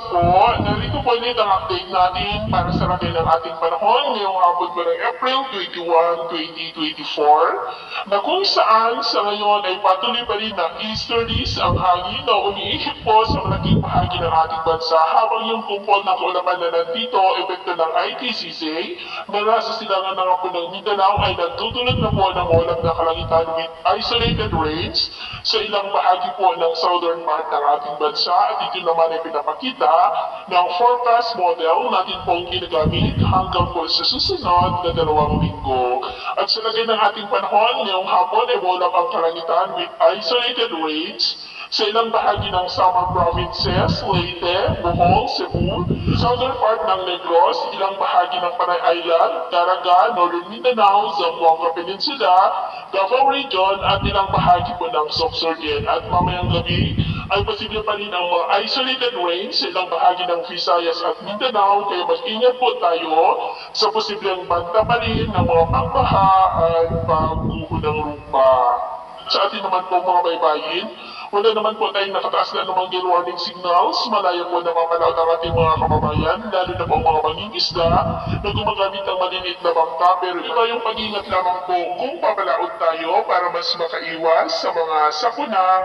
po, narito po ulit ang update natin para sa lagay ng ating panahon ngayong hapon po ng April 21, 2024 na kung saan sa ngayon ay patuloy pa rin na easterlies ang hangin na umiihip po sa malaking bahagi ng ating bansa habang yung kumpol ng kaulapan na nandito, epekto ng ITCZ na nasa silangan ng po ng Mindanao ay nagtutulot na po ng ulang na kalangitan with isolated rains sa ilang bahagi po ng southern part ng ating bansa at ito naman ay pinapakita ng forecast model natin pong ginagamit hanggang po sa susunod na 2 linggo. At sa lagay ng ating panahon, ngayong hapon ay walang ang kalangitan with isolated rains sa ilang bahagi ng Samar provinces, Leyte, Bohol, Cebu, southern part ng Negros, ilang bahagi ng Panay Island, Caraga, Northern Mindanao, Zamboanga Peninsula, Davao Region at ilang bahagi po ng Sorsogon. At mamayang gabi ay posible pa rin ang mga isolated rains sa ilang bahagi ng Visayas at Mindanao kaya mag-ingat po tayo sa posibleng banta pa rin ng mga pagbaha at pagguho ng lupa. Sa atin naman po mga baybayin, wala naman po tayong nakataas na anumang gale warning signals. Malaya po na mamalaw ng ating mga kababayan, lalo na po mga mangingisda na gumagamit ng maliliit na bangka. Pero iba yung pag-ingat lamang po kung papalaot tayo para mas makaiwas sa mga sakunang